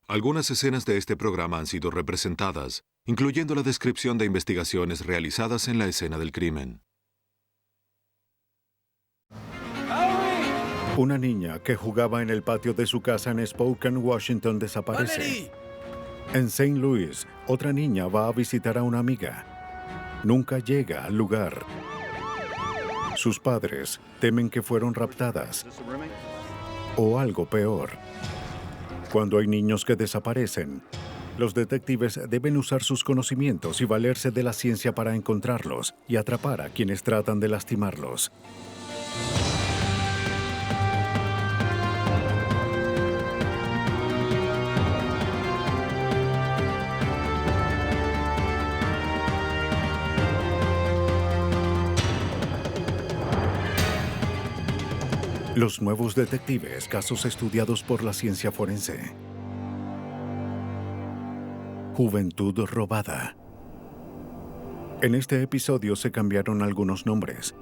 Algunas escenas de este programa han sido representadas, incluyendo la descripción de investigaciones realizadas en la escena del crimen. Una niña que jugaba en el patio de su casa en Spokane, Washington, desaparece. ¡Valerie! En St. Louis, otra niña va a visitar a una amiga. Nunca llega al lugar. Sus padres temen que fueron raptadas o algo peor. Cuando hay niños que desaparecen, los detectives deben usar sus conocimientos y valerse de la ciencia para encontrarlos y atrapar a quienes tratan de lastimarlos. Los nuevos detectives, casos estudiados por la ciencia forense. Juventud robada. En este episodio se cambiaron algunos nombres.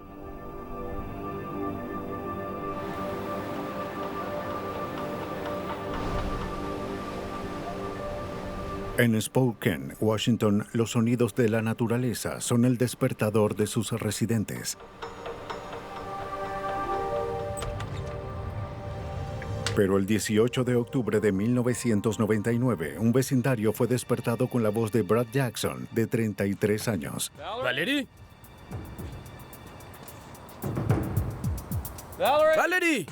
En Spokane, Washington, los sonidos de la naturaleza son el despertador de sus residentes. Pero el 18 de octubre de 1999, un vecindario fue despertado con la voz de Brad Jackson, de 33 años. ¿Valerie? ¡Valerie!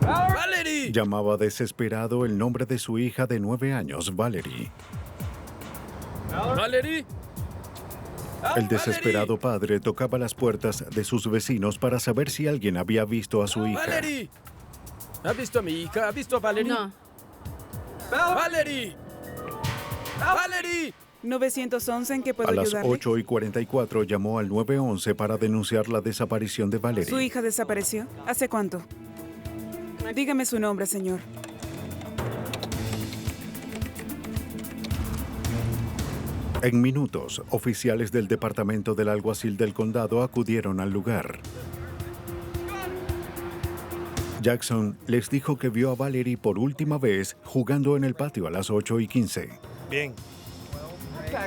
¡Valerie! Llamaba desesperado el nombre de su hija de 9 años, Valerie. ¿Valerie? El desesperado padre tocaba las puertas de sus vecinos para saber si alguien había visto a su hija. ¡Valerie! ¿Ha visto a mi hija? ¿Ha visto a Valerie? No. ¡Valerie! ¡Valerie! 911, ¿en qué puedo A las ayudarle? 8:44 llamó al 911 para denunciar la desaparición de ¿Su Valerie. hija desapareció? ¿Hace cuánto? Dígame su nombre, señor. En minutos, oficiales del departamento del alguacil del condado acudieron al lugar. Jackson les dijo que vio a Valerie por última vez jugando en el patio a las 8:15. Bien.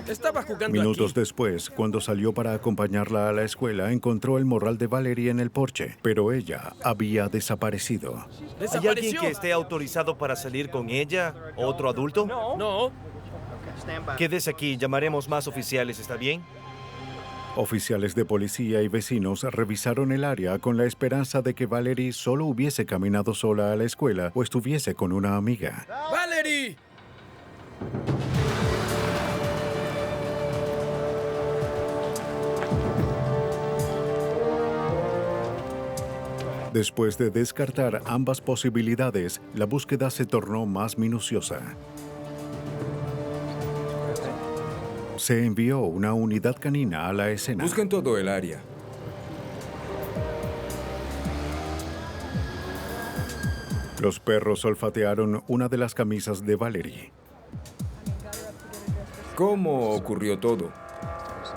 Estaba jugando Minutos aquí. después, cuando salió para acompañarla a la escuela, encontró el morral de Valerie en el porche, pero ella había desaparecido. ¿Hay alguien ¿Desapareció? que esté autorizado para salir con ella? ¿Otro adulto? No. Quédese aquí, llamaremos más oficiales, ¿está bien? Oficiales de policía y vecinos revisaron el área con la esperanza de que Valerie solo hubiese caminado sola a la escuela o estuviese con una amiga. ¡Valerie! Después de descartar ambas posibilidades, la búsqueda se tornó más minuciosa. Se envió una unidad canina a la escena. Busquen todo el área. Los perros olfatearon una de las camisas de Valerie, ¿Cómo ocurrió todo?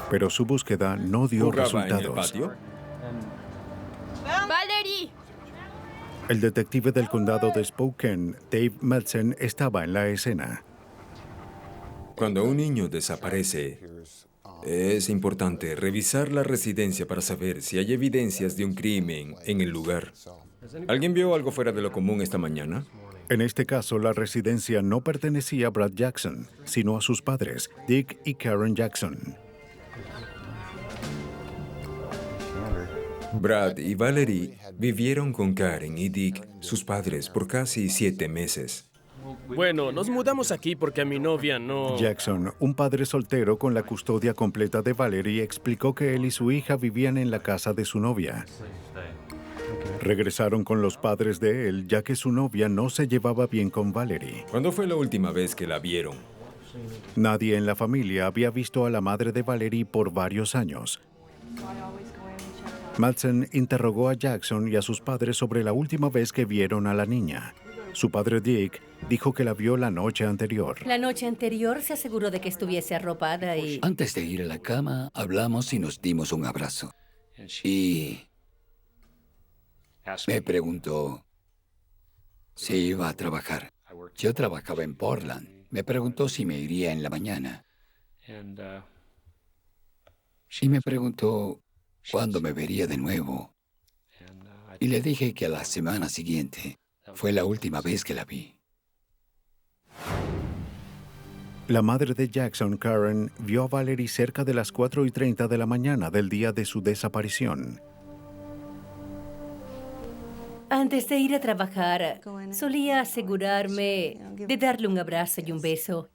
pero su búsqueda no dio ¿Jugaba en el resultados. patio? ¡Valerie! El detective del condado de Spokane, Dave Madsen, estaba en la escena. Cuando un niño desaparece, es importante revisar la residencia para saber si hay evidencias de un crimen en el lugar. ¿Alguien vio algo fuera de lo común esta mañana? En este caso, la residencia no pertenecía a Brad Jackson, sino a sus padres, Dick y Karen Jackson. Brad y Valerie vivieron con Karen y Dick, sus padres, por casi 7 meses. Bueno, nos mudamos aquí porque a mi novia no... Jackson, un padre soltero con la custodia completa de Valerie, explicó que él y su hija vivían en la casa de su novia. Regresaron con los padres de él, ya que su novia no se llevaba bien con Valerie. ¿Cuándo fue la última vez que la vieron? Nadie en la familia había visto a la madre de Valerie por varios años. Madsen interrogó a Jackson y a sus padres sobre la última vez que vieron a la niña. Su padre Dick dijo que la vio la noche anterior. La noche anterior se aseguró de que estuviese arropada y... Antes de ir a la cama, hablamos y nos dimos un abrazo. Y me preguntó si iba a trabajar. Yo trabajaba en Portland. Me preguntó si me iría en la mañana. Y me preguntó cuándo me vería de nuevo. Y le dije que a la semana siguiente fue la última vez que la vi. La madre de Jackson, Karen, vio a Valerie cerca de las 4:30 de la mañana del día de su desaparición. Antes de ir a trabajar, solía asegurarme de darle un abrazo y un beso.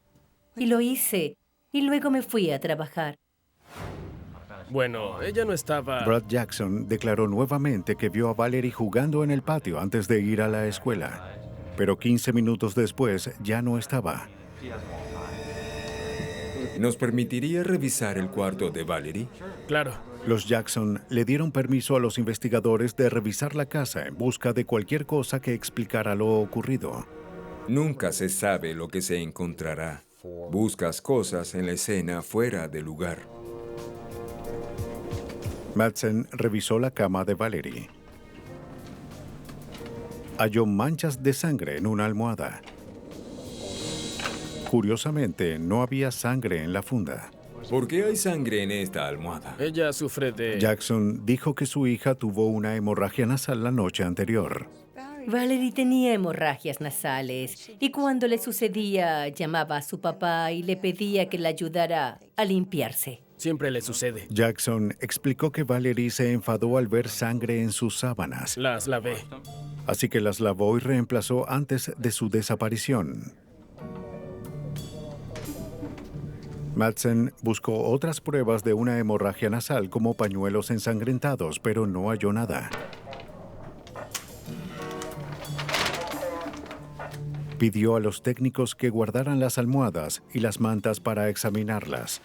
Y lo hice. Y luego me fui a trabajar. Bueno, ella no estaba... Brad Jackson declaró nuevamente que vio a Valerie jugando en el patio antes de ir a la escuela. Pero 15 minutos después ya no estaba. ¿Nos permitiría revisar el cuarto de Valerie? Claro. Los Jackson le dieron permiso a los investigadores de revisar la casa en busca de cualquier cosa que explicara lo ocurrido. Nunca se sabe lo que se encontrará. Buscas cosas en la escena fuera de lugar. Madsen revisó la cama de Valerie. Halló manchas de sangre en una almohada. Curiosamente, no había sangre en la funda. ¿Por qué hay sangre en esta almohada? Ella sufre de... Jackson dijo que su hija tuvo una hemorragia nasal la noche anterior. Valerie tenía hemorragias nasales y cuando le sucedía llamaba a su papá y le pedía que la ayudara a limpiarse. Siempre le sucede. Jackson explicó que Valerie se enfadó al ver sangre en sus sábanas, Las lavé. así que las lavó y reemplazó antes de su desaparición. Madsen buscó otras pruebas de una hemorragia nasal como pañuelos ensangrentados, pero no halló nada. Pidió a los técnicos que guardaran las almohadas y las mantas para examinarlas.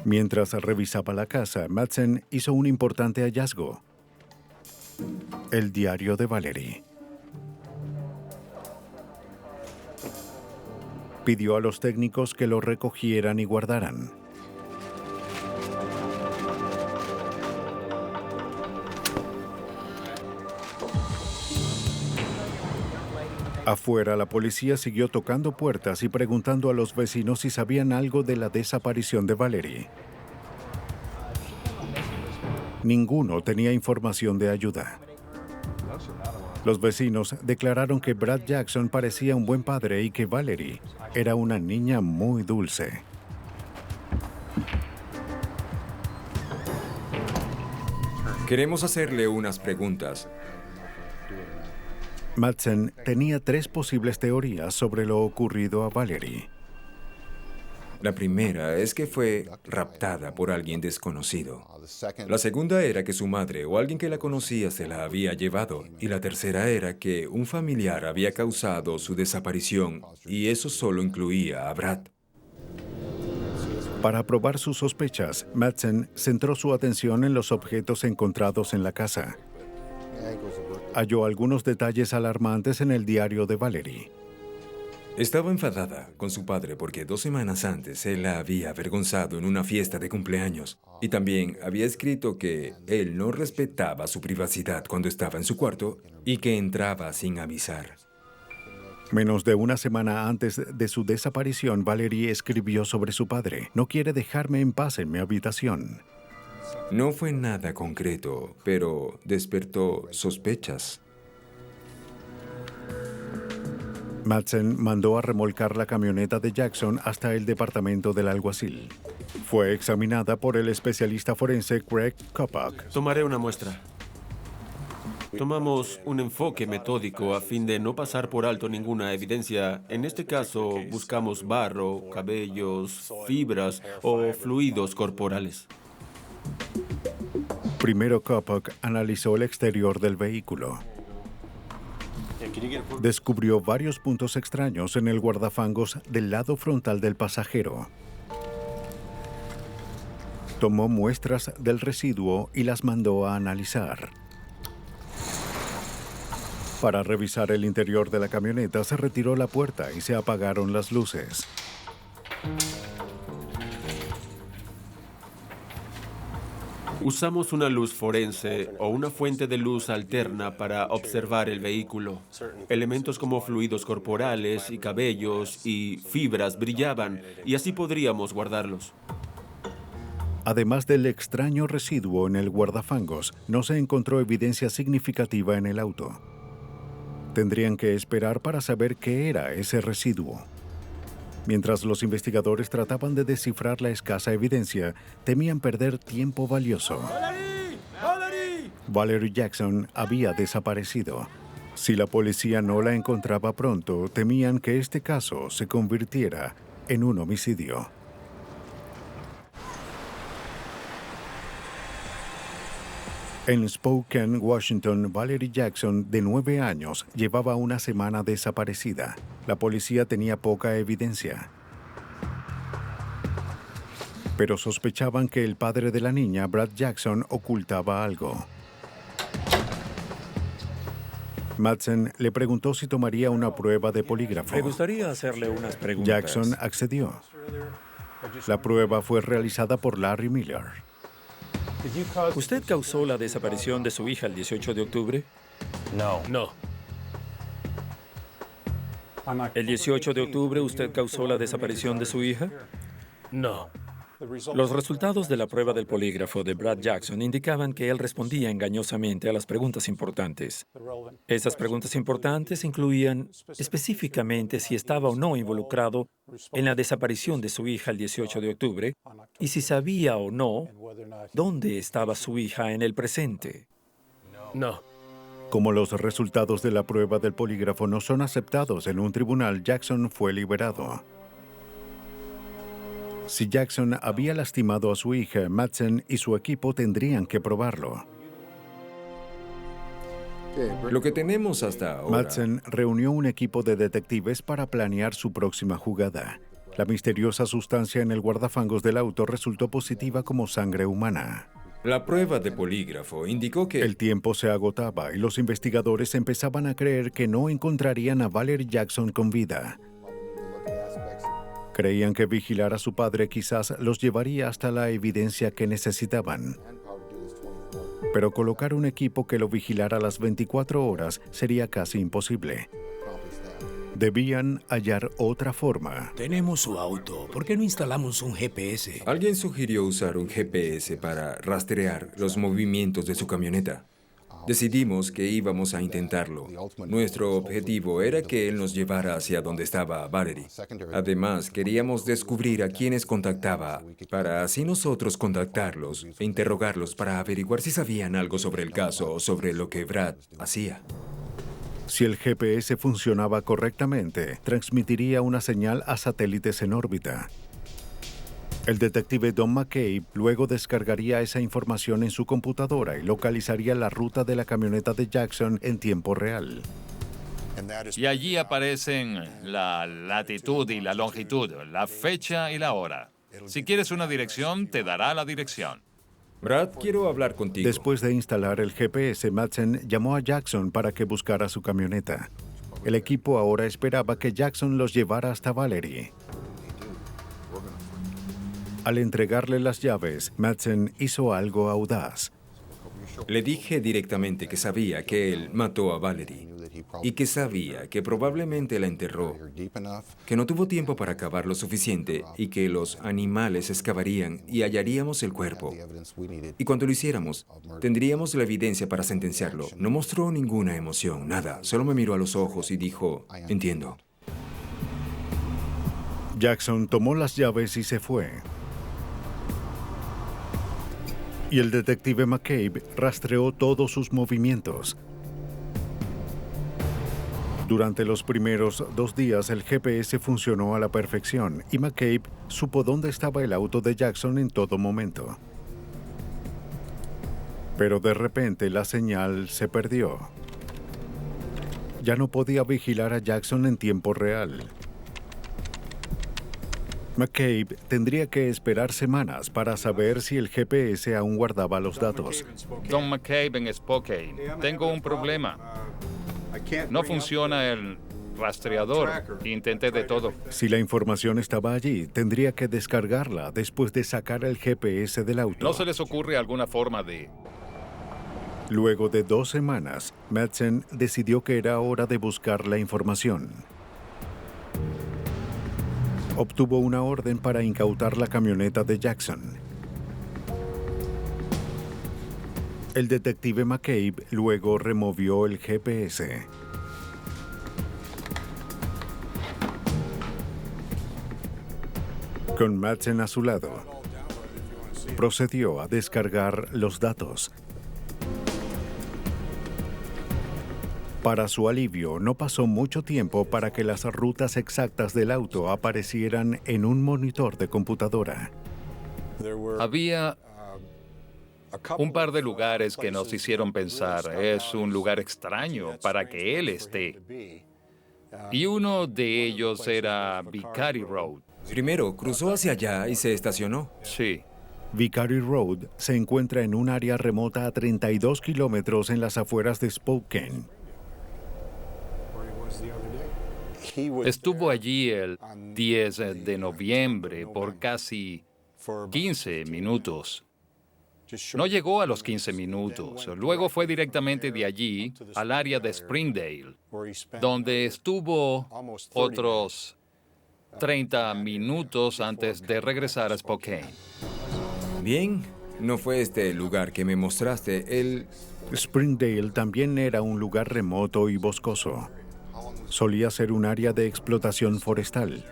Mientras revisaba la casa, Madsen hizo un importante hallazgo: el diario de Valerie. Pidió a los técnicos que lo recogieran y guardaran. Afuera, la policía siguió tocando puertas y preguntando a los vecinos si sabían algo de la desaparición de Valerie. Ninguno tenía información de ayuda. Los vecinos declararon que Brad Jackson parecía un buen padre y que Valerie era una niña muy dulce. Queremos hacerle unas preguntas. Madsen tenía 3 posibles teorías sobre lo ocurrido a Valerie. La primera es que fue raptada por alguien desconocido. La segunda era que su madre o alguien que la conocía se la había llevado. Y la tercera era que un familiar había causado su desaparición y eso solo incluía a Brad. Para probar sus sospechas, Madsen centró su atención en los objetos encontrados en la casa. Halló algunos detalles alarmantes en el diario de Valerie. Estaba enfadada con su padre porque 2 semanas antes él la había avergonzado en una fiesta de cumpleaños. Y también había escrito que él no respetaba su privacidad cuando estaba en su cuarto y que entraba sin avisar. Menos de una semana antes de su desaparición, Valerie escribió sobre su padre: "No quiere dejarme en paz en mi habitación". No fue nada concreto, pero despertó sospechas. Madsen mandó a remolcar la camioneta de Jackson hasta el departamento del alguacil. Fue examinada por el especialista forense Craig Kopak. Tomaré una muestra. Tomamos un enfoque metódico a fin de no pasar por alto ninguna evidencia. En este caso, buscamos barro, cabellos, fibras o fluidos corporales. Primero, Kopak analizó el exterior del vehículo. Descubrió varios puntos extraños en el guardafangos del lado frontal del pasajero. Tomó muestras del residuo y las mandó a analizar. Para revisar el interior de la camioneta, se retiró la puerta y se apagaron las luces. Usamos una luz forense o una fuente de luz alterna para observar el vehículo. Elementos como fluidos corporales y cabellos y fibras brillaban y así podríamos guardarlos. Además del extraño residuo en el guardafangos, no se encontró evidencia significativa en el auto. Tendrían que esperar para saber qué era ese residuo. Mientras los investigadores trataban de descifrar la escasa evidencia, temían perder tiempo valioso. Valerie Jackson había desaparecido. Si la policía no la encontraba pronto, temían que este caso se convirtiera en un homicidio. En Spokane, Washington, Valerie Jackson, de 9 años, llevaba una semana desaparecida. La policía tenía poca evidencia. Pero sospechaban que el padre de la niña, Brad Jackson, ocultaba algo. Madsen le preguntó si tomaría una prueba de polígrafo. Me gustaría hacerle unas preguntas. Jackson accedió. La prueba fue realizada por Larry Miller. ¿Usted causó la desaparición de su hija el 18 de octubre? No. ¿El 18 de octubre usted causó la desaparición de su hija? No. Los resultados de la prueba del polígrafo de Brad Jackson indicaban que él respondía engañosamente a las preguntas importantes. Esas preguntas importantes incluían específicamente si estaba o no involucrado en la desaparición de su hija el 18 de octubre y si sabía o no dónde estaba su hija en el presente. No. Como los resultados de la prueba del polígrafo no son aceptados en un tribunal, Jackson fue liberado. Si Jackson había lastimado a su hija, Madsen y su equipo tendrían que probarlo. Lo que tenemos hasta ahora... Madsen reunió un equipo de detectives para planear su próxima jugada. La misteriosa sustancia en el guardafangos del auto resultó positiva como sangre humana. La prueba de polígrafo indicó que... El tiempo se agotaba y los investigadores empezaban a creer que no encontrarían a Valerie Jackson con vida. Creían que vigilar a su padre quizás los llevaría hasta la evidencia que necesitaban. Pero colocar un equipo que lo vigilara las 24 horas sería casi imposible. Debían hallar otra forma. Tenemos su auto. ¿Por qué no instalamos un GPS? Alguien sugirió usar un GPS para rastrear los movimientos de su camioneta. Decidimos que íbamos a intentarlo. Nuestro objetivo era que él nos llevara hacia donde estaba Valerie. Además, queríamos descubrir a quienes contactaba, para así nosotros contactarlos e interrogarlos para averiguar si sabían algo sobre el caso o sobre lo que Brad hacía. Si el GPS funcionaba correctamente, transmitiría una señal a satélites en órbita. El detective Don McCabe luego descargaría esa información en su computadora y localizaría la ruta de la camioneta de Jackson en tiempo real. Y allí aparecen la latitud y la longitud, la fecha y la hora. Si quieres una dirección, te dará la dirección. Brad, quiero hablar contigo. Después de instalar el GPS, Madsen llamó a Jackson para que buscara su camioneta. El equipo ahora esperaba que Jackson los llevara hasta Valerie. Al entregarle las llaves, Madsen hizo algo audaz. Le dije directamente que sabía que él mató a Valerie y que sabía que probablemente la enterró, que no tuvo tiempo para cavar lo suficiente y que los animales excavarían y hallaríamos el cuerpo. Y cuando lo hiciéramos, tendríamos la evidencia para sentenciarlo. No mostró ninguna emoción, nada. Solo me miró a los ojos y dijo, entiendo. Jackson tomó las llaves y se fue. Y el detective McCabe rastreó todos sus movimientos. Durante los primeros 2 días, el GPS funcionó a la perfección y McCabe supo dónde estaba el auto de Jackson en todo momento. Pero de repente la señal se perdió. Ya no podía vigilar a Jackson en tiempo real. McCabe tendría que esperar semanas para saber si el GPS aún guardaba los datos. Don McCabe en Spokane. Tengo un problema. No funciona el rastreador. Intenté de todo. Si la información estaba allí, tendría que descargarla después de sacar el GPS del auto. ¿No se les ocurre alguna forma de...? Luego de 2 semanas, Madsen decidió que era hora de buscar la información. Obtuvo una orden para incautar la camioneta de Jackson. El detective McCabe luego removió el GPS. Con Madsen a su lado, procedió a descargar los datos. Para su alivio, no pasó mucho tiempo para que las rutas exactas del auto aparecieran en un monitor de computadora. Había un par de lugares que nos hicieron pensar, es un lugar extraño para que él esté. Y uno de ellos era Vicary Road. Primero, cruzó hacia allá y se estacionó. Sí. Vicary Road se encuentra en un área remota a 32 kilómetros en las afueras de Spokane. Estuvo allí el 10 de noviembre por casi 15 minutos. No llegó a los 15 minutos. Luego fue directamente de allí al área de Springdale, donde estuvo otros 30 minutos antes de regresar a Spokane. Bien, no fue este el lugar que me mostraste. Springdale también era un lugar remoto y boscoso. Solía ser un área de explotación forestal.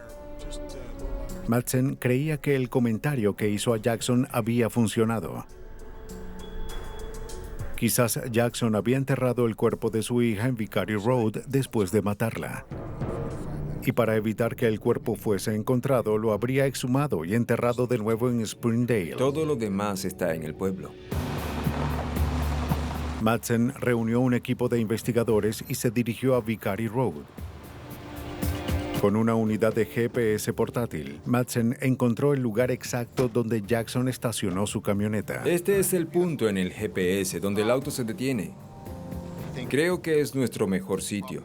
Madsen creía que el comentario que hizo a Jackson había funcionado. Quizás Jackson había enterrado el cuerpo de su hija en Vicary Road después de matarla. Y para evitar que el cuerpo fuese encontrado, lo habría exhumado y enterrado de nuevo en Springdale. Todo lo demás está en el pueblo. Madsen reunió un equipo de investigadores y se dirigió a Vicary Road. Con una unidad de GPS portátil, Madsen encontró el lugar exacto donde Jackson estacionó su camioneta. Este es el punto en el GPS donde el auto se detiene. Creo que es nuestro mejor sitio.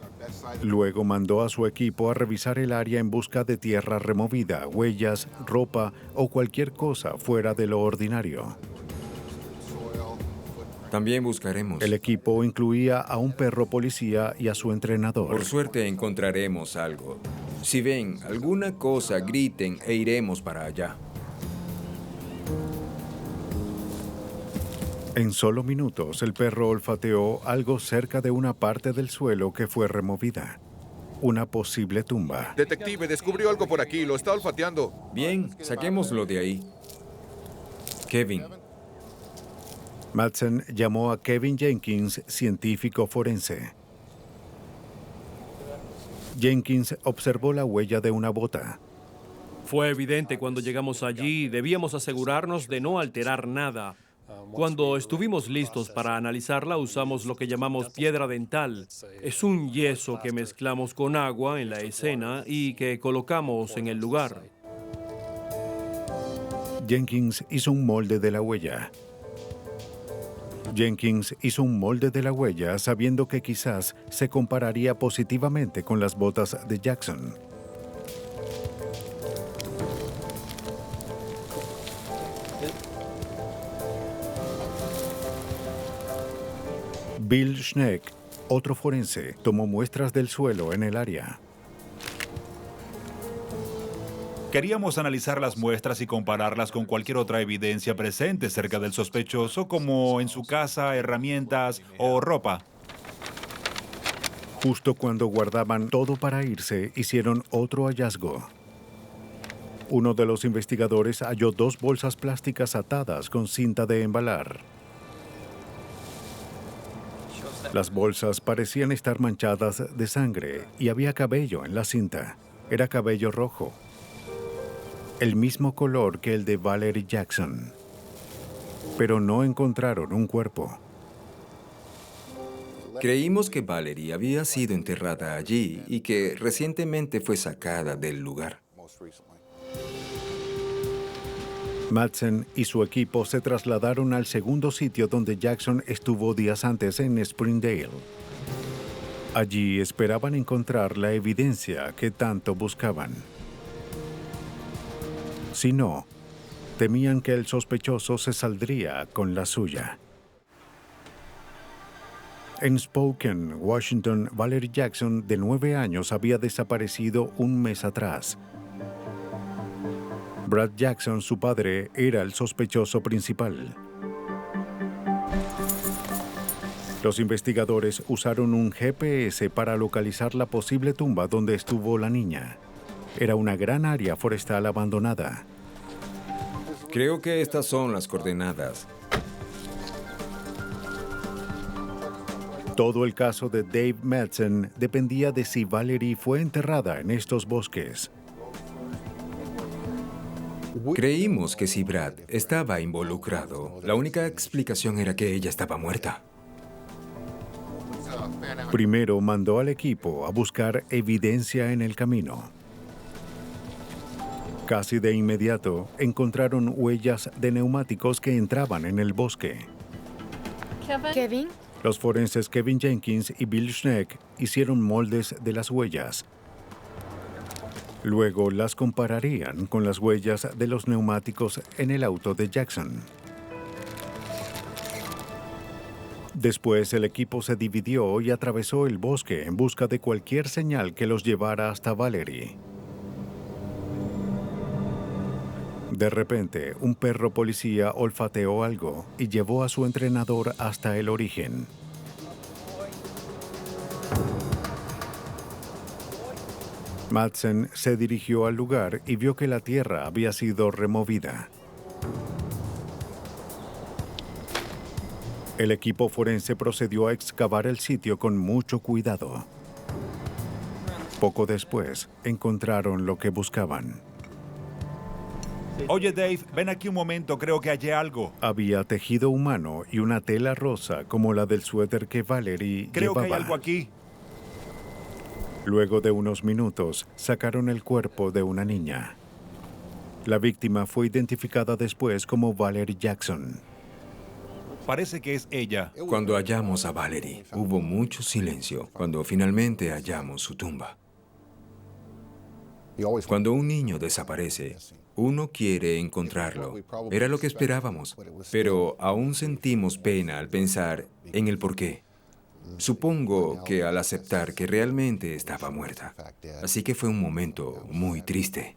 Luego mandó a su equipo a revisar el área en busca de tierra removida, huellas, ropa o cualquier cosa fuera de lo ordinario. También buscaremos. El equipo incluía a un perro policía y a su entrenador. Por suerte encontraremos algo. Si ven alguna cosa, griten e iremos para allá. En solo minutos, el perro olfateó algo cerca de una parte del suelo que fue removida. Una posible tumba. Detective, descubrió algo por aquí, lo está olfateando. Bien, saquémoslo de ahí. Kevin. Madsen llamó a Kevin Jenkins, científico forense. Jenkins observó la huella de una bota. Fue evidente cuando llegamos allí, debíamos asegurarnos de no alterar nada. Cuando estuvimos listos para analizarla, usamos lo que llamamos piedra dental. Es un yeso que mezclamos con agua en la escena y que colocamos en el lugar. Jenkins hizo un molde de la huella. Sabiendo que quizás se compararía positivamente con las botas de Jackson. Bill Schneck, otro forense, tomó muestras del suelo en el área. Queríamos analizar las muestras y compararlas con cualquier otra evidencia presente cerca del sospechoso, como en su casa, herramientas o ropa. Justo cuando guardaban todo para irse, hicieron otro hallazgo. Uno de los investigadores halló 2 bolsas plásticas atadas con cinta de embalar. Las bolsas parecían estar manchadas de sangre y había cabello en la cinta. Era cabello rojo. El mismo color que el de Valerie Jackson. Pero no encontraron un cuerpo. Creímos que Valerie había sido enterrada allí y que recientemente fue sacada del lugar. Madsen y su equipo se trasladaron al segundo sitio donde Jackson estuvo días antes en Springdale. Allí esperaban encontrar la evidencia que tanto buscaban. Si no, temían que el sospechoso se saldría con la suya. En Spokane, Washington, Valerie Jackson, de 9 años, había desaparecido un mes atrás. Brad Jackson, su padre, era el sospechoso principal. Los investigadores usaron un GPS para localizar la posible tumba donde estuvo la niña. Era una gran área forestal abandonada. Creo que estas son las coordenadas. Todo el caso de Dave Madsen dependía de si Valerie fue enterrada en estos bosques. Creímos que si Brad estaba involucrado, la única explicación era que ella estaba muerta. Primero mandó al equipo a buscar evidencia en el camino. Casi de inmediato encontraron huellas de neumáticos que entraban en el bosque. Kevin. Los forenses Kevin Jenkins y Bill Schneck hicieron moldes de las huellas. Luego las compararían con las huellas de los neumáticos en el auto de Jackson. Después el equipo se dividió y atravesó el bosque en busca de cualquier señal que los llevara hasta Valerie. De repente, un perro policía olfateó algo y llevó a su entrenador hasta el origen. Madsen se dirigió al lugar y vio que la tierra había sido removida. El equipo forense procedió a excavar el sitio con mucho cuidado. Poco después, encontraron lo que buscaban. Oye, Dave, ven aquí un momento, creo que hallé algo. Había tejido humano y una tela rosa como la del suéter que Valerie Creo llevaba. que hay algo aquí. Luego de unos minutos, sacaron el cuerpo de una niña. La víctima fue identificada después como Valerie Jackson. Parece que es ella. Cuando hallamos a Valerie, hubo mucho silencio cuando finalmente hallamos su tumba. Cuando un niño desaparece, uno quiere encontrarlo. Era lo que esperábamos, pero aún sentimos pena al pensar en el porqué. Supongo que al aceptar que realmente estaba muerta. Así que fue un momento muy triste.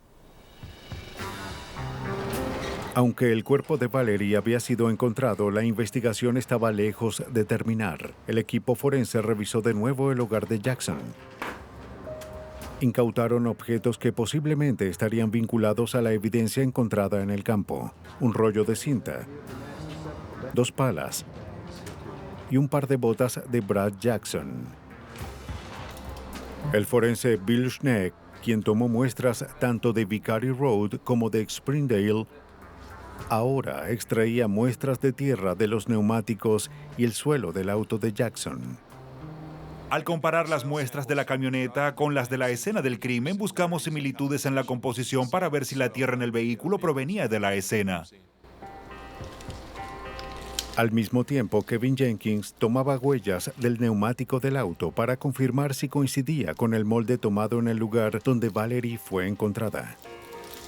Aunque el cuerpo de Valerie había sido encontrado, la investigación estaba lejos de terminar. El equipo forense revisó de nuevo el hogar de Jackson. Incautaron objetos que posiblemente estarían vinculados a la evidencia encontrada en el campo. Un rollo de cinta, 2 palas y un par de botas de Brad Jackson. El forense Bill Schneck, quien tomó muestras tanto de Vicary Road como de Springdale, ahora extraía muestras de tierra de los neumáticos y el suelo del auto de Jackson. Al comparar las muestras de la camioneta con las de la escena del crimen, buscamos similitudes en la composición para ver si la tierra en el vehículo provenía de la escena. Al mismo tiempo, Kevin Jenkins tomaba huellas del neumático del auto para confirmar si coincidía con el molde tomado en el lugar donde Valerie fue encontrada.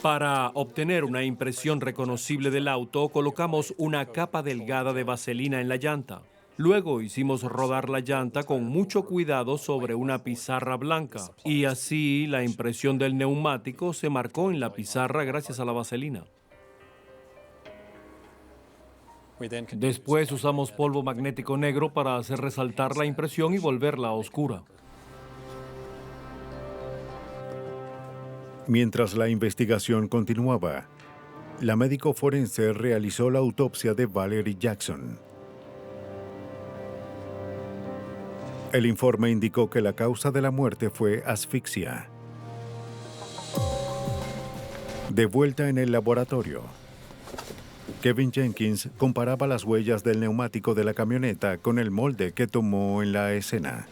Para obtener una impresión reconocible del auto, colocamos una capa delgada de vaselina en la llanta. Luego hicimos rodar la llanta con mucho cuidado sobre una pizarra blanca. Y así la impresión del neumático se marcó en la pizarra gracias a la vaselina. Después usamos polvo magnético negro para hacer resaltar la impresión y volverla oscura. Mientras la investigación continuaba, la médico forense realizó la autopsia de Valerie Jackson. El informe indicó que la causa de la muerte fue asfixia. De vuelta en el laboratorio, Kevin Jenkins comparaba las huellas del neumático de la camioneta con el molde que tomó en la escena.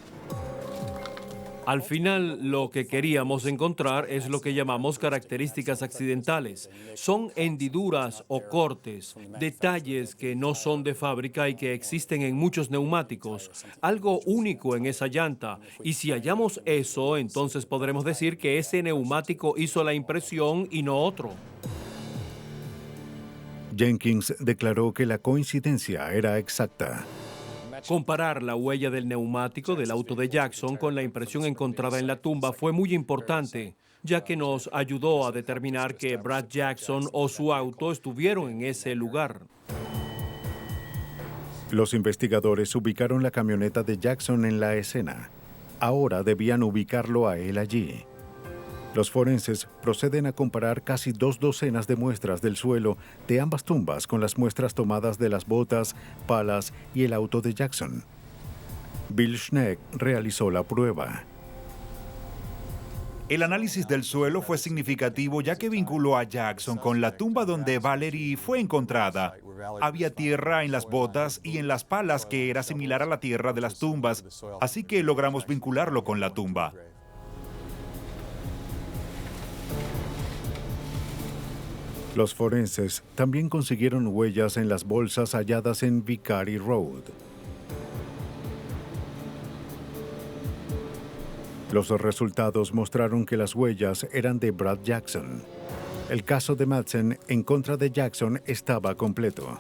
Al final, lo que queríamos encontrar es lo que llamamos características accidentales. Son hendiduras o cortes, detalles que no son de fábrica y que existen en muchos neumáticos, algo único en esa llanta. Y si hallamos eso, entonces podremos decir que ese neumático hizo la impresión y no otro. Jenkins declaró que la coincidencia era exacta. Comparar la huella del neumático del auto de Jackson con la impresión encontrada en la tumba fue muy importante, ya que nos ayudó a determinar que Brad Jackson o su auto estuvieron en ese lugar. Los investigadores ubicaron la camioneta de Jackson en la escena. Ahora debían ubicarlo a él allí. Los forenses proceden a comparar casi 2 docenas de muestras del suelo de ambas tumbas con las muestras tomadas de las botas, palas y el auto de Jackson. Bill Schneck realizó la prueba. El análisis del suelo fue significativo ya que vinculó a Jackson con la tumba donde Valerie fue encontrada. Había tierra en las botas y en las palas que era similar a la tierra de las tumbas, así que logramos vincularlo con la tumba. Los forenses también consiguieron huellas en las bolsas halladas en Vicary Road. Los resultados mostraron que las huellas eran de Brad Jackson. El caso de Madsen en contra de Jackson estaba completo.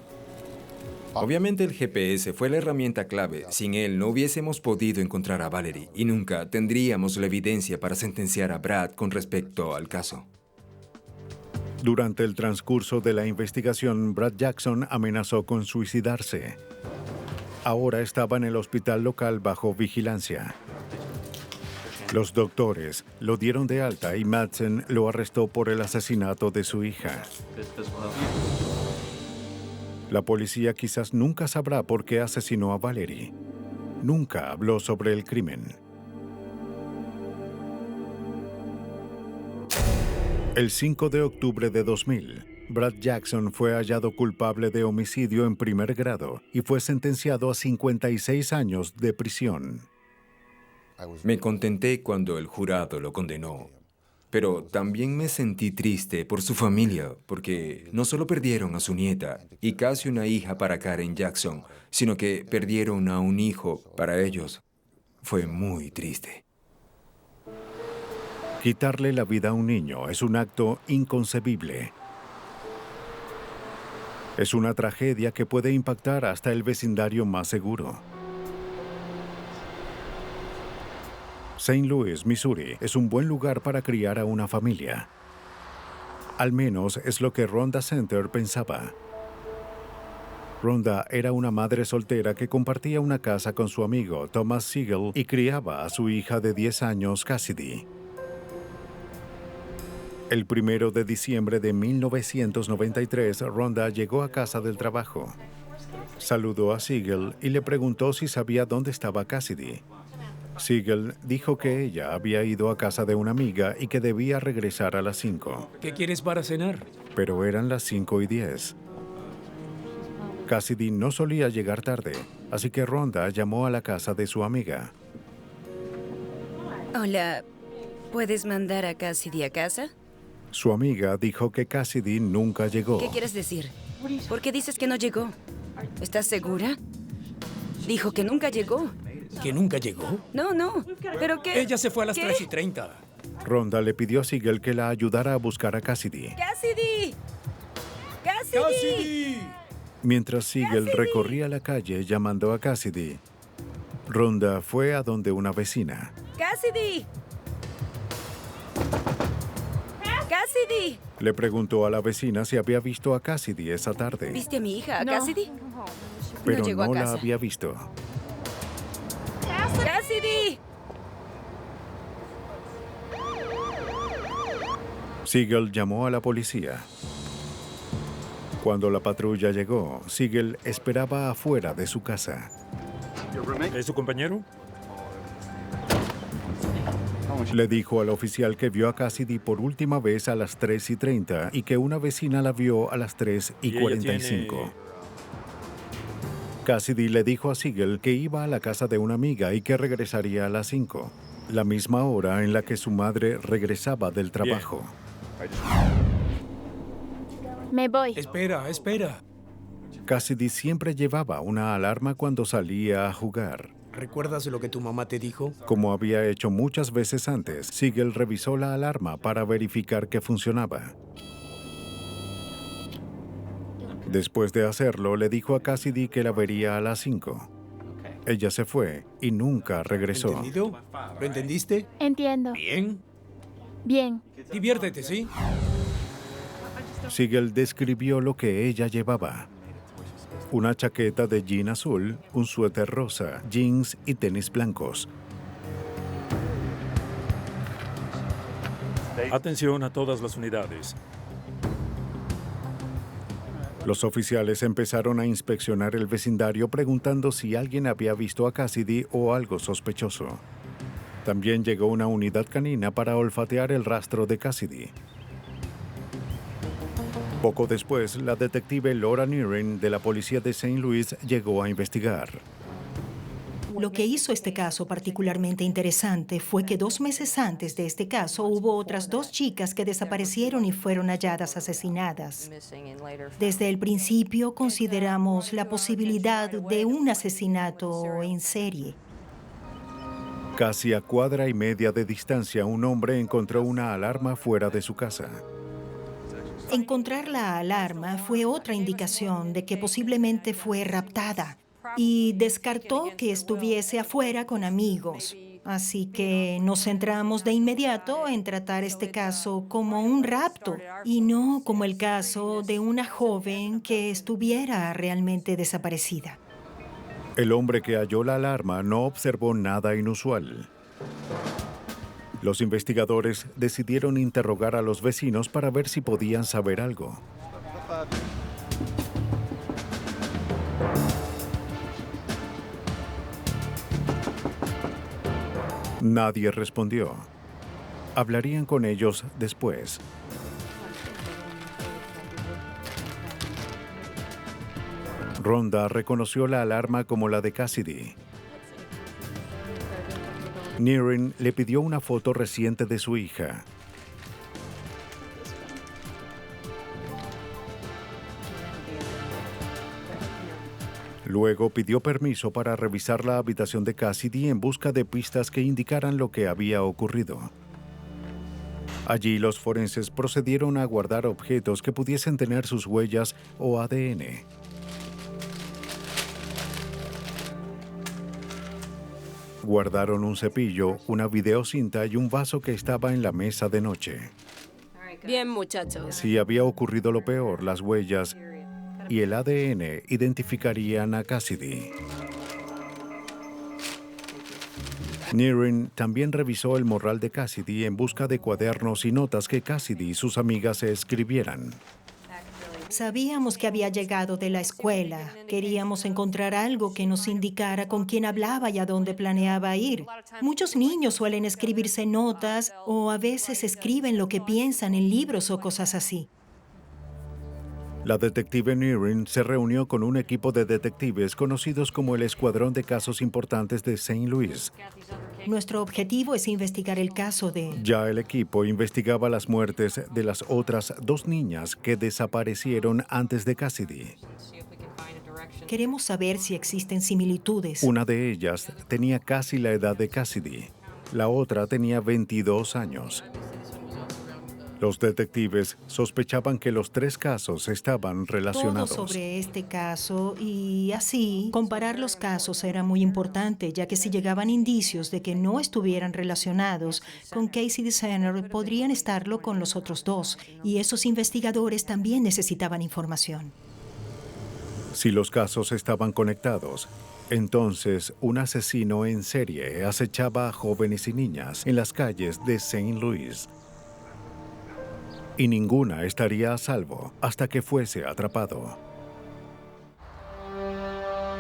Obviamente el GPS fue la herramienta clave. Sin él no hubiésemos podido encontrar a Valerie y nunca tendríamos la evidencia para sentenciar a Brad con respecto al caso. Durante el transcurso de la investigación, Brad Jackson amenazó con suicidarse. Ahora estaba en el hospital local bajo vigilancia. Los doctores lo dieron de alta y Madsen lo arrestó por el asesinato de su hija. La policía quizás nunca sabrá por qué asesinó a Valerie. Nunca habló sobre el crimen. El 5 de octubre de 2000, Brad Jackson fue hallado culpable de homicidio en primer grado y fue sentenciado a 56 años de prisión. Me contenté cuando el jurado lo condenó, pero también me sentí triste por su familia, porque no solo perdieron a su nieta y casi una hija para Karen Jackson, sino que perdieron a un hijo para ellos. Fue muy triste. Quitarle la vida a un niño es un acto inconcebible. Es una tragedia que puede impactar hasta el vecindario más seguro. St. Louis, Missouri, es un buen lugar para criar a una familia. Al menos es lo que Rhonda Center pensaba. Rhonda era una madre soltera que compartía una casa con su amigo Thomas Siegel y criaba a su hija de 10 años, Cassidy. El 1 de diciembre de 1993, Rhonda llegó a casa del trabajo. Saludó a Siegel y le preguntó si sabía dónde estaba Cassidy. Siegel dijo que ella había ido a casa de una amiga y que debía regresar a las 5. ¿Qué quieres para cenar? Pero eran las 5:10. Cassidy no solía llegar tarde, así que Rhonda llamó a la casa de su amiga. Hola, ¿puedes mandar a Cassidy a casa? Su amiga dijo que Cassidy nunca llegó. ¿Qué quieres decir? ¿Por qué dices que no llegó? ¿Estás segura? Dijo que nunca llegó. ¿Que nunca llegó? No, pero que... Ella se fue a las ¿qué? 3:30. Rhonda le pidió a Siegel que la ayudara a buscar a Cassidy. ¡Cassidy! ¡Cassidy! Mientras Siegel recorría la calle llamando a Cassidy, Rhonda fue a donde una vecina. ¡Cassidy! ¡Cassidy! Le preguntó a la vecina si había visto a Cassidy esa tarde, ¿Viste a mi hija, a Cassidy? pero llegó no a la casa. había visto. ¡Cassidy! Siegel llamó a la policía. Cuando la patrulla llegó, Siegel esperaba afuera de su casa. ¿Es su compañero? Le dijo al oficial que vio a Cassidy por última vez a las 3:30 y que una vecina la vio a las 3:45. Cassidy le dijo a Siegel que iba a la casa de una amiga y que regresaría a las 5. la misma hora en la que su madre regresaba del trabajo. Me voy. Espera. Cassidy siempre llevaba una alarma cuando salía a jugar. ¿Recuerdas lo que tu mamá te dijo? Como había hecho muchas veces antes, Siegel revisó la alarma para verificar que funcionaba. Después de hacerlo, le dijo a Cassidy que la vería a las 5. Ella se fue y nunca regresó. ¿Entendido? ¿Lo entendiste? Entiendo. Bien. Bien. Diviértete, ¿sí? Siegel describió lo que ella llevaba. Una chaqueta de jean azul, un suéter rosa, jeans y tenis blancos. Atención a todas las unidades. Los oficiales empezaron a inspeccionar el vecindario preguntando si alguien había visto a Cassidy o algo sospechoso. También llegó una unidad canina para olfatear el rastro de Cassidy. Poco después, la detective Laura Nearing de la policía de St. Louis llegó a investigar. Lo que hizo este caso particularmente interesante fue que 2 meses antes de este caso hubo otras 2 chicas que desaparecieron y fueron halladas asesinadas. Desde el principio consideramos la posibilidad de un asesinato en serie. Casi a cuadra y media de distancia, un hombre encontró una alarma fuera de su casa. Encontrar la alarma fue otra indicación de que posiblemente fue raptada y descartó que estuviese afuera con amigos. Así que nos centramos de inmediato en tratar este caso como un rapto y no como el caso de una joven que estuviera realmente desaparecida. El hombre que halló la alarma no observó nada inusual. Los investigadores decidieron interrogar a los vecinos para ver si podían saber algo. Nadie respondió. Hablarían con ellos después. Rhonda reconoció la alarma como la de Cassidy. Nearing le pidió una foto reciente de su hija. Luego pidió permiso para revisar la habitación de Cassidy en busca de pistas que indicaran lo que había ocurrido. Allí los forenses procedieron a guardar objetos que pudiesen tener sus huellas o ADN. Guardaron un cepillo, una videocinta y un vaso que estaba en la mesa de noche. Bien, muchachos. Si había ocurrido lo peor, las huellas y el ADN identificarían a Cassidy. Nearing también revisó el morral de Cassidy en busca de cuadernos y notas que Cassidy y sus amigas se escribieran. Sabíamos que había llegado de la escuela. Queríamos encontrar algo que nos indicara con quién hablaba y a dónde planeaba ir. Muchos niños suelen escribirse notas o a veces escriben lo que piensan en libros o cosas así. La detective Nearing se reunió con un equipo de detectives conocidos como el Escuadrón de Casos Importantes de St. Louis. Nuestro objetivo es investigar el caso de... Ya el equipo investigaba las muertes de las otras 2 niñas que desaparecieron antes de Cassidy. Queremos saber si existen similitudes. Una de ellas tenía casi la edad de Cassidy. La otra tenía 22 años. Los detectives sospechaban que los 3 casos estaban relacionados. Todo sobre este caso y así, comparar los casos era muy importante, ya que si llegaban indicios de que no estuvieran relacionados con Cassidy Center, podrían estarlo con los otros 2, y esos investigadores también necesitaban información. Si los casos estaban conectados, entonces un asesino en serie acechaba a jóvenes y niñas en las calles de St. Louis. Y ninguna estaría a salvo hasta que fuese atrapado.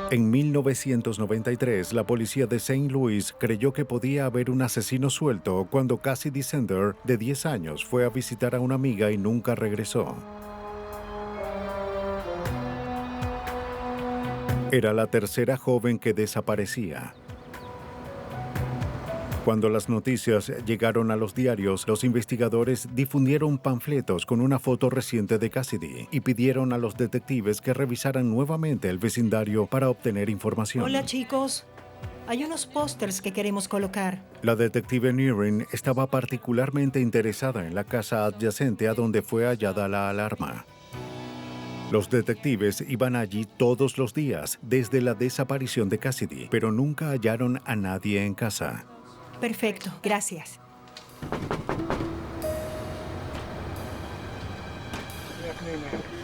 En 1993, la policía de St. Louis creyó que podía haber un asesino suelto cuando Cassidy Sender, de 10 años, fue a visitar a una amiga y nunca regresó. Era la tercera joven que desaparecía. Cuando las noticias llegaron a los diarios, los investigadores difundieron panfletos con una foto reciente de Cassidy y pidieron a los detectives que revisaran nuevamente el vecindario para obtener información. Hola, chicos. Hay unos pósters que queremos colocar. La detective Nearing estaba particularmente interesada en la casa adyacente a donde fue hallada la alarma. Los detectives iban allí todos los días desde la desaparición de Cassidy, pero nunca hallaron a nadie en casa. Perfecto, gracias.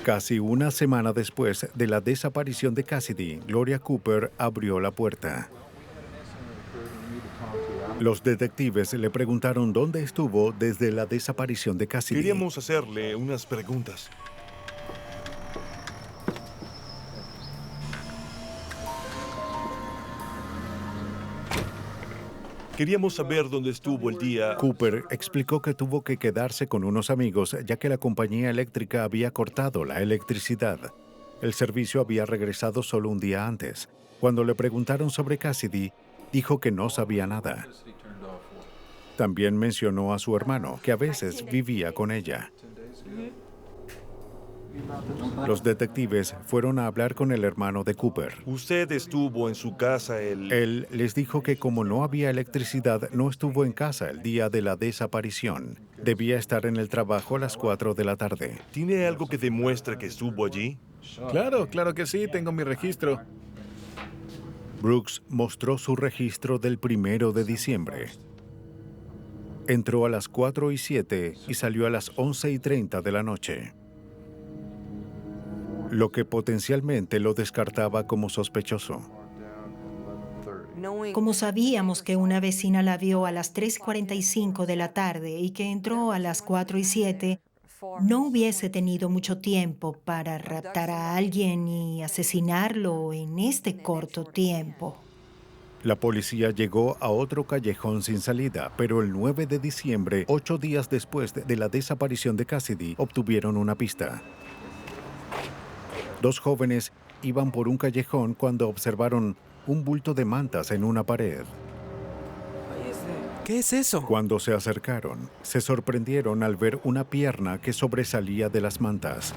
Casi una semana después de la desaparición de Cassidy, Gloria Cooper abrió la puerta. Los detectives le preguntaron dónde estuvo desde la desaparición de Cassidy. Queríamos hacerle unas preguntas. Queríamos saber dónde estuvo el día. Cooper explicó que tuvo que quedarse con unos amigos ya que la compañía eléctrica había cortado la electricidad. El servicio había regresado solo un día antes. Cuando le preguntaron sobre Cassidy, dijo que no sabía nada. También mencionó a su hermano, que a veces vivía con ella. Los detectives fueron a hablar con el hermano de Cooper. Usted estuvo en su casa Él les dijo que como no había electricidad, no estuvo en casa el día de la desaparición. Debía estar en el trabajo a las 4 de la tarde. ¿Tiene algo que demuestre que estuvo allí? Claro que sí, tengo mi registro. Brooks mostró su registro del 1 de diciembre. Entró a las 4:07 y salió a las 11:30 de la noche, lo que potencialmente lo descartaba como sospechoso. Como sabíamos que una vecina la vio a las 3:45 de la tarde y que entró a las 4:07, no hubiese tenido mucho tiempo para raptar a alguien y asesinarlo en este corto tiempo. La policía llegó a otro callejón sin salida, pero el 9 de diciembre, 8 días después de la desaparición de Cassidy, obtuvieron una pista. Dos jóvenes iban por un callejón cuando observaron un bulto de mantas en una pared. ¿Qué es eso? Cuando se acercaron, se sorprendieron al ver una pierna que sobresalía de las mantas.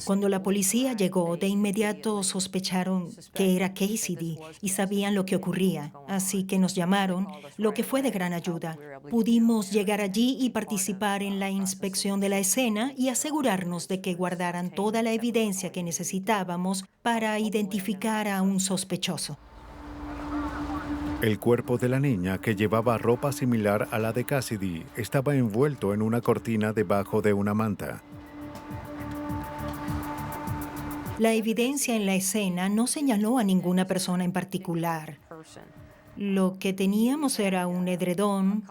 Cuando la policía llegó, de inmediato sospecharon que era Cassidy y sabían lo que ocurría, así que nos llamaron, lo que fue de gran ayuda. Pudimos llegar allí y participar en la inspección de la escena y asegurarnos de que guardaran toda la evidencia que necesitábamos para identificar a un sospechoso. El cuerpo de la niña, que llevaba ropa similar a la de Cassidy, estaba envuelto en una cortina debajo de una manta. La evidencia en la escena no señaló a ninguna persona en particular. Lo que teníamos era un edredón,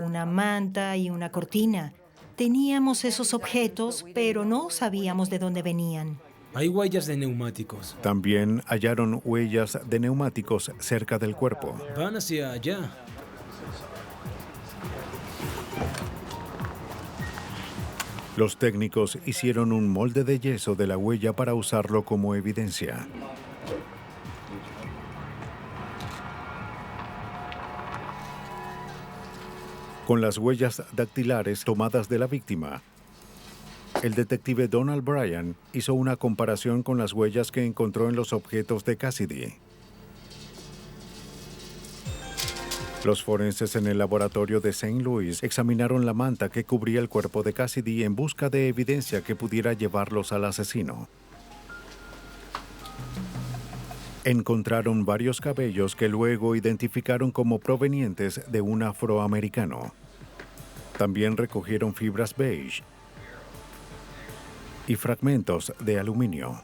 una manta y una cortina. Teníamos esos objetos, pero no sabíamos de dónde venían. Hay huellas de neumáticos. También hallaron huellas de neumáticos cerca del cuerpo. Van hacia allá. Los técnicos hicieron un molde de yeso de la huella para usarlo como evidencia. Con las huellas dactilares tomadas de la víctima, el detective Donald Bryan hizo una comparación con las huellas que encontró en los objetos de Cassidy. Los forenses en el laboratorio de St. Louis examinaron la manta que cubría el cuerpo de Cassidy en busca de evidencia que pudiera llevarlos al asesino. Encontraron varios cabellos que luego identificaron como provenientes de un afroamericano. También recogieron fibras beige y fragmentos de aluminio.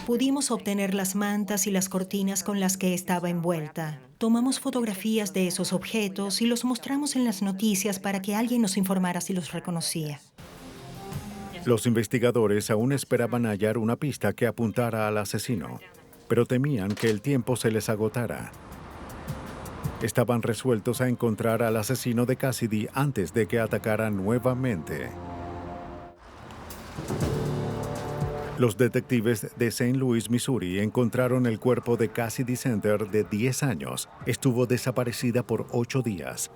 Pudimos obtener las mantas y las cortinas con las que estaba envuelta. Tomamos fotografías de esos objetos y los mostramos en las noticias para que alguien nos informara si los reconocía. Los investigadores aún esperaban hallar una pista que apuntara al asesino, pero temían que el tiempo se les agotara. Estaban resueltos a encontrar al asesino de Cassidy antes de que atacara nuevamente. Los detectives de St. Louis, Missouri, encontraron el cuerpo de Cassidy Center, de 10 años. Estuvo desaparecida por 8 días.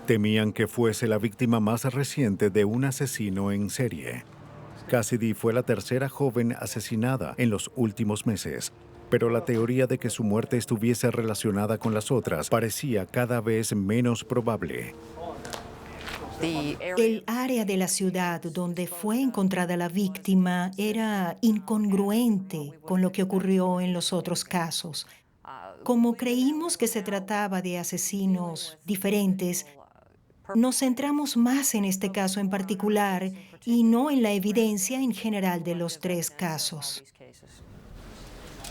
Temían que fuese la víctima más reciente de un asesino en serie. Cassidy fue la tercera joven asesinada en los últimos meses, pero la teoría de que su muerte estuviese relacionada con las otras parecía cada vez menos probable. El área de la ciudad donde fue encontrada la víctima era incongruente con lo que ocurrió en los otros casos. Como creímos que se trataba de asesinos diferentes, nos centramos más en este caso en particular y no en la evidencia en general de los 3 casos.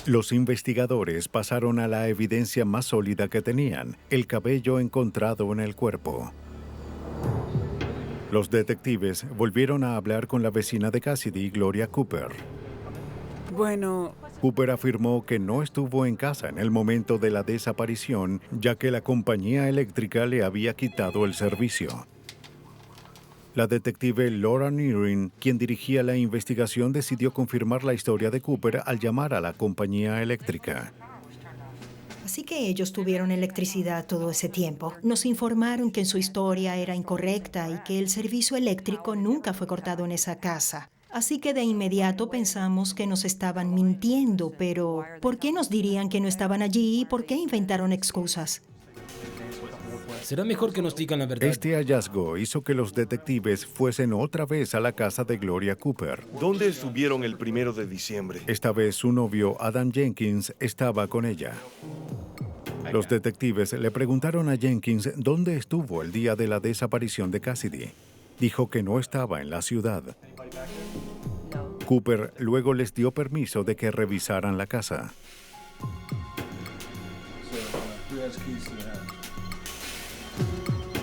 Los investigadores pasaron a la evidencia más sólida que tenían, el cabello encontrado en el cuerpo. Los detectives volvieron a hablar con la vecina de Cassidy, Gloria Cooper. Bueno, Cooper afirmó que no estuvo en casa en el momento de la desaparición, ya que la compañía eléctrica le había quitado el servicio. La detective Laura Nearing, quien dirigía la investigación, decidió confirmar la historia de Cooper al llamar a la compañía eléctrica. Así que ellos tuvieron electricidad todo ese tiempo. Nos informaron que su historia era incorrecta y que el servicio eléctrico nunca fue cortado en esa casa. Así que de inmediato pensamos que nos estaban mintiendo, pero ¿por qué nos dirían que no estaban allí y por qué inventaron excusas? Será mejor que nos digan la verdad. Este hallazgo hizo que los detectives fuesen otra vez a la casa de Gloria Cooper. ¿Dónde estuvieron el 1 de diciembre? Esta vez su novio, Adam Jenkins, estaba con ella. Los detectives le preguntaron a Jenkins dónde estuvo el día de la desaparición de Cassidy. Dijo que no estaba en la ciudad. Cooper luego les dio permiso de que revisaran la casa.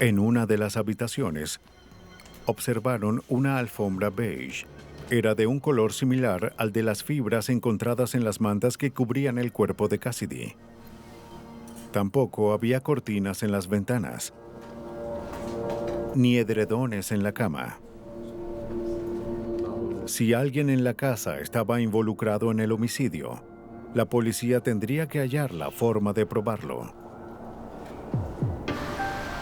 En una de las habitaciones, observaron una alfombra beige. Era de un color similar al de las fibras encontradas en las mantas que cubrían el cuerpo de Cassidy. Tampoco había cortinas en las ventanas, ni edredones en la cama. Si alguien en la casa estaba involucrado en el homicidio, la policía tendría que hallar la forma de probarlo.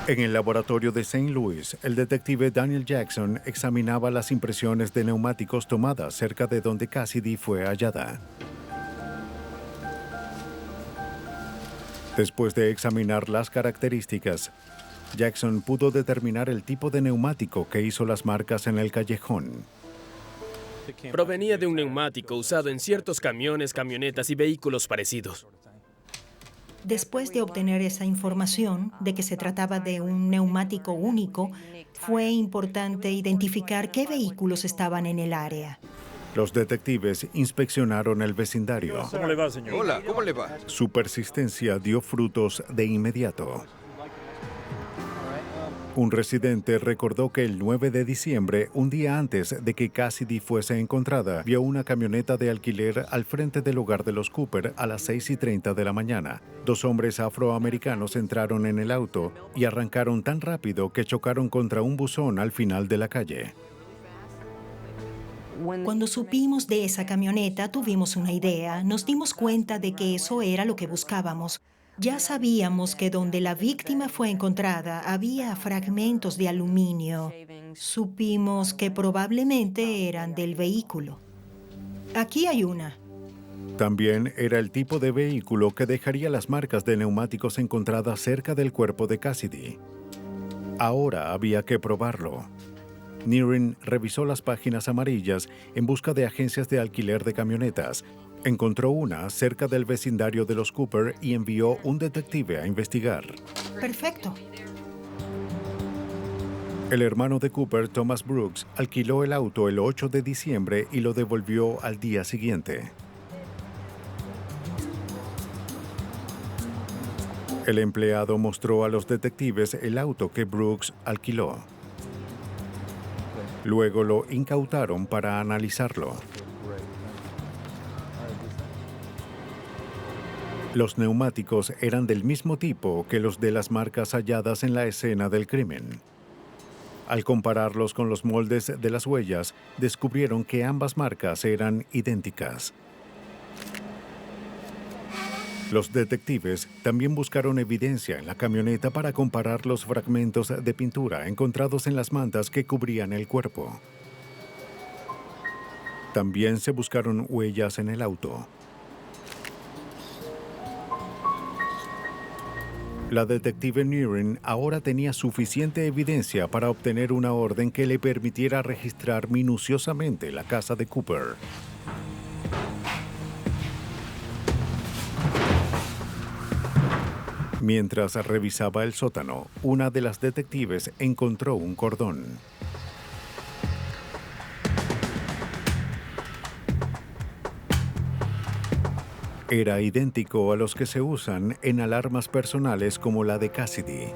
En el laboratorio de St. Louis, el detective Daniel Jackson examinaba las impresiones de neumáticos tomadas cerca de donde Cassidy fue hallada. Después de examinar las características, Jackson pudo determinar el tipo de neumático que hizo las marcas en el callejón. Provenía de un neumático usado en ciertos camiones, camionetas y vehículos parecidos. Después de obtener esa información de que se trataba de un neumático único, fue importante identificar qué vehículos estaban en el área. Los detectives inspeccionaron el vecindario. ¿Cómo le va, señor? Hola, ¿cómo le va? Su persistencia dio frutos de inmediato. Un residente recordó que el 9 de diciembre, un día antes de que Cassidy fuese encontrada, vio una camioneta de alquiler al frente del hogar de los Cooper a las 6:30 de la mañana. 2 hombres afroamericanos entraron en el auto y arrancaron tan rápido que chocaron contra un buzón al final de la calle. Cuando supimos de esa camioneta, tuvimos una idea. Nos dimos cuenta de que eso era lo que buscábamos. Ya sabíamos que donde la víctima fue encontrada había fragmentos de aluminio. Supimos que probablemente eran del vehículo. Aquí hay una. También era el tipo de vehículo que dejaría las marcas de neumáticos encontradas cerca del cuerpo de Cassidy. Ahora había que probarlo. Nearing revisó las páginas amarillas en busca de agencias de alquiler de camionetas. Encontró una cerca del vecindario de los Cooper y envió un detective a investigar. Perfecto. El hermano de Cooper, Thomas Brooks, alquiló el auto el 8 de diciembre y lo devolvió al día siguiente. El empleado mostró a los detectives el auto que Brooks alquiló. Luego lo incautaron para analizarlo. Los neumáticos eran del mismo tipo que los de las marcas halladas en la escena del crimen. Al compararlos con los moldes de las huellas, descubrieron que ambas marcas eran idénticas. Los detectives también buscaron evidencia en la camioneta para comparar los fragmentos de pintura encontrados en las mantas que cubrían el cuerpo. También se buscaron huellas en el auto. La detective Nearing ahora tenía suficiente evidencia para obtener una orden que le permitiera registrar minuciosamente la casa de Cooper. Mientras revisaba el sótano, una de las detectives encontró un cordón. Era idéntico a los que se usan en alarmas personales como la de Cassidy.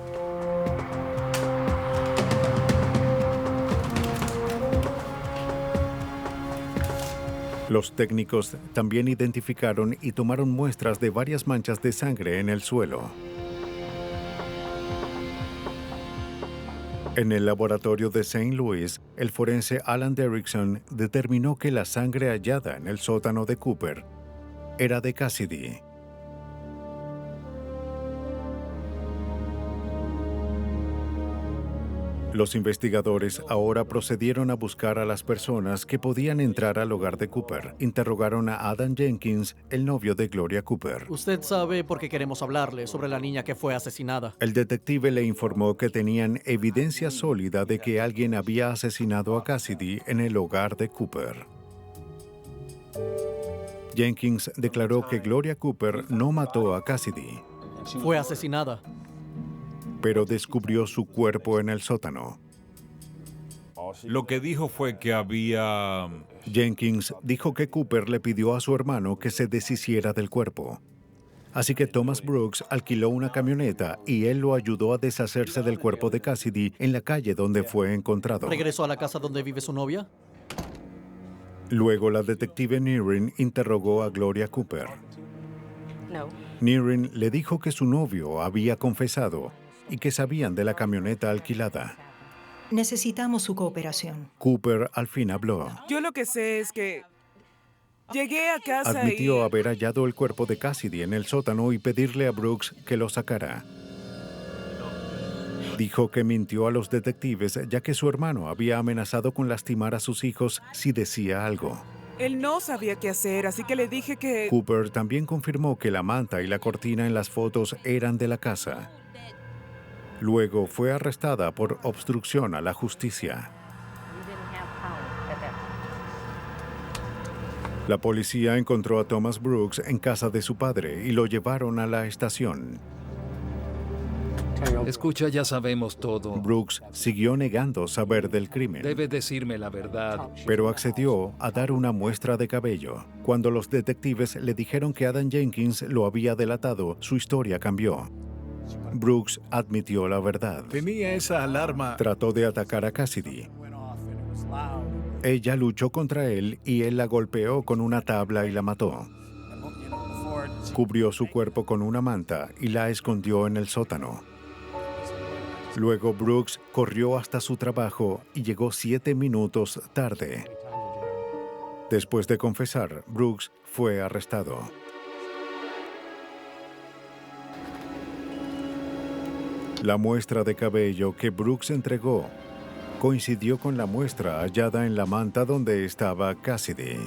Los técnicos también identificaron y tomaron muestras de varias manchas de sangre en el suelo. En el laboratorio de St. Louis, el forense Alan Derrickson determinó que la sangre hallada en el sótano de Cooper era de Cassidy. Los investigadores ahora procedieron a buscar a las personas que podían entrar al hogar de Cooper. Interrogaron a Adam Jenkins, el novio de Gloria Cooper. Usted sabe por qué queremos hablarle sobre la niña que fue asesinada. El detective le informó que tenían evidencia sólida de que alguien había asesinado a Cassidy en el hogar de Cooper. Jenkins declaró que Gloria Cooper no mató a Cassidy. Fue asesinada. Pero descubrió su cuerpo en el sótano. Lo que dijo fue que había... Jenkins dijo que Cooper le pidió a su hermano que se deshiciera del cuerpo. Así que Thomas Brooks alquiló una camioneta y él lo ayudó a deshacerse del cuerpo de Cassidy en la calle donde fue encontrado. ¿Regresó a la casa donde vive su novia? Luego la detective Nearing interrogó a Gloria Cooper. Nearing le dijo que su novio había confesado y que sabían de la camioneta alquilada. Necesitamos su cooperación. Cooper al fin habló. Yo lo que sé es que llegué a casa Admitió haber hallado el cuerpo de Cassidy en el sótano y pedirle a Brooks que lo sacara. Dijo que mintió a los detectives ya que su hermano había amenazado con lastimar a sus hijos si decía algo. Él no sabía qué hacer, así que le dije que... Cooper también confirmó que la manta y la cortina en las fotos eran de la casa. Luego fue arrestada por obstrucción a la justicia. La policía encontró a Thomas Brooks en casa de su padre y lo llevaron a la estación. Escucha, ya sabemos todo. Brooks siguió negando saber del crimen. Debe decirme la verdad. Pero accedió a dar una muestra de cabello. Cuando los detectives le dijeron que Adam Jenkins lo había delatado, su historia cambió. Brooks admitió la verdad. Tenía esa alarma. Trató de atacar a Cassidy. Ella luchó contra él y él la golpeó con una tabla y la mató. Cubrió su cuerpo con una manta y la escondió en el sótano. Luego Brooks corrió hasta su trabajo y llegó 7 minutos tarde. Después de confesar, Brooks fue arrestado. La muestra de cabello que Brooks entregó coincidió con la muestra hallada en la manta donde estaba Cassidy.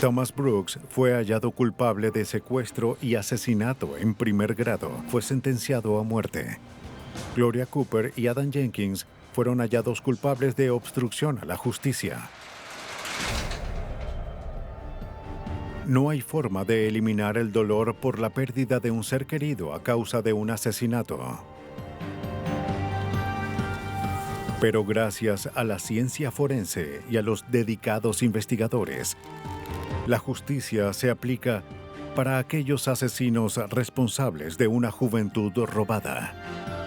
Thomas Brooks fue hallado culpable de secuestro y asesinato en primer grado. Fue sentenciado a muerte. Gloria Cooper y Adam Jenkins fueron hallados culpables de obstrucción a la justicia. No hay forma de eliminar el dolor por la pérdida de un ser querido a causa de un asesinato. Pero gracias a la ciencia forense y a los dedicados investigadores, la justicia se aplica para aquellos asesinos responsables de una juventud robada.